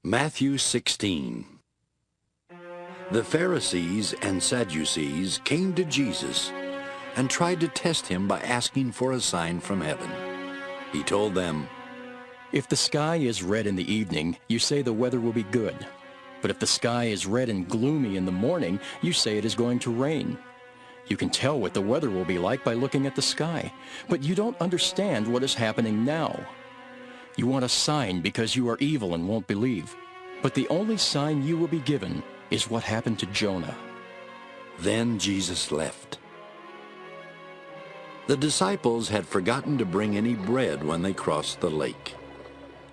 Matthew 16. The Pharisees and Sadducees came to Jesus and tried to test him by asking for a sign from heaven. He told them, "If the sky is red in the evening, you say the weather will be good. But if the sky is red and gloomy in the morning, you say it is going to rain. You can tell what the weather will be like by looking at the sky, but you don't understand what is happening now. You want a sign because you are evil and won't believe. But the only sign you will be given is what happened to Jonah." Then Jesus left. The disciples had forgotten to bring any bread when they crossed the lake.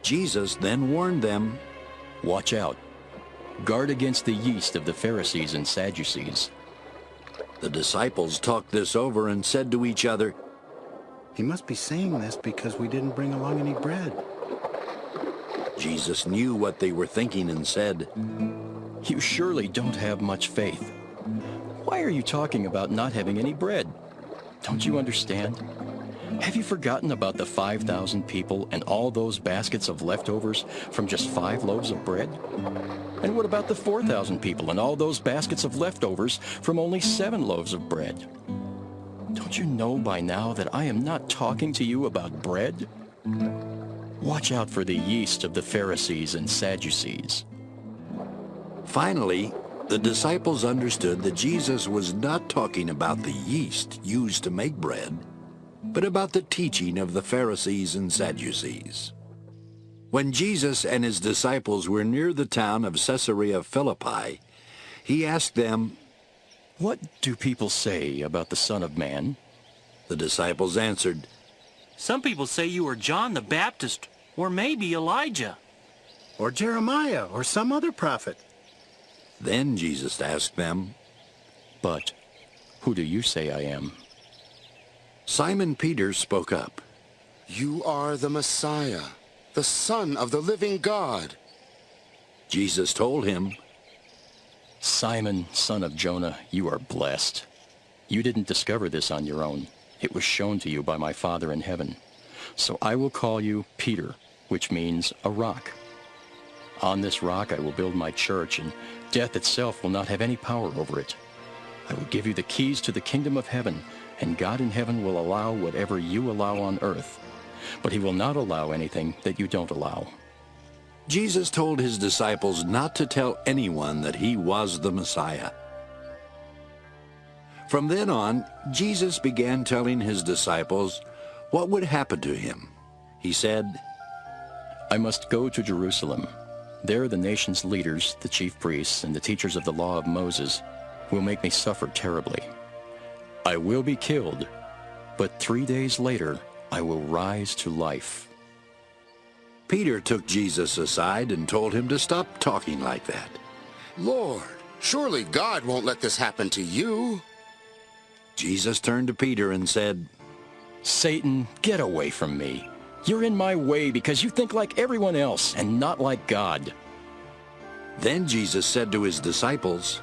Jesus then warned them, "Watch out. Guard against the yeast of the Pharisees and Sadducees." The disciples talked this over and said to each other, "He must be saying this because we didn't bring along any bread." Jesus knew what they were thinking and said, "You surely don't have much faith. Why are you talking about not having any bread? Don't you understand? Have you forgotten about the 5,000 people and all those baskets of leftovers from just 5 loaves of bread? And what about the 4,000 people and all those baskets of leftovers from only 7 loaves of bread? Don't you know by now that I am not talking to you about bread? Watch out for the yeast of the Pharisees and Sadducees." Finally, the disciples understood that Jesus was not talking about the yeast used to make bread, but about the teaching of the Pharisees and Sadducees. When Jesus and his disciples were near the town of Caesarea Philippi, he asked them, "What do people say about the Son of Man?" The disciples answered, "Some people say you are John the Baptist, or maybe Elijah." Or Jeremiah, or some other prophet. Then Jesus asked them, "But who do you say I am?" Simon Peter spoke up. "You are the Messiah, the Son of the living God." Jesus told him, "Simon, son of Jonah, you are blessed. You didn't discover this on your own. It was shown to you by my Father in heaven. So I will call you Peter, which means a rock. On this rock I will build my church, and death itself will not have any power over it. I will give you the keys to the kingdom of heaven, and God in heaven will allow whatever you allow on earth. But he will not allow anything that you don't allow." Jesus told his disciples not to tell anyone that he was the Messiah. From then on, Jesus began telling his disciples what would happen to him. He said, "I must go to Jerusalem. There the nation's leaders, the chief priests, and the teachers of the law of Moses will make me suffer terribly. I will be killed, but 3 days later I will rise to life." Peter took Jesus aside and told him to stop talking like that. "Lord, surely God won't let this happen to you." Jesus turned to Peter and said, "Satan, get away from me. You're in my way because you think like everyone else and not like God." Then Jesus said to his disciples,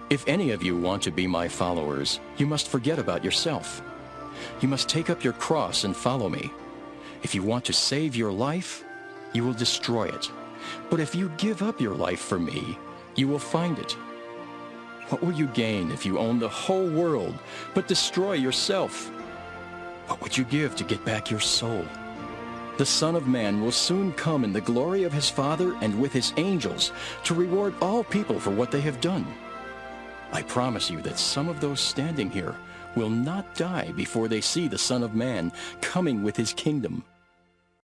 "If any of you want to be my followers, you must forget about yourself. You must take up your cross and follow me. If you want to save your life, you will destroy it. But if you give up your life for me, you will find it. What will you gain if you own the whole world but destroy yourself? What would you give to get back your soul? The Son of Man will soon come in the glory of his Father and with his angels to reward all people for what they have done. I promise you that some of those standing here will not die before they see the Son of Man coming with his kingdom."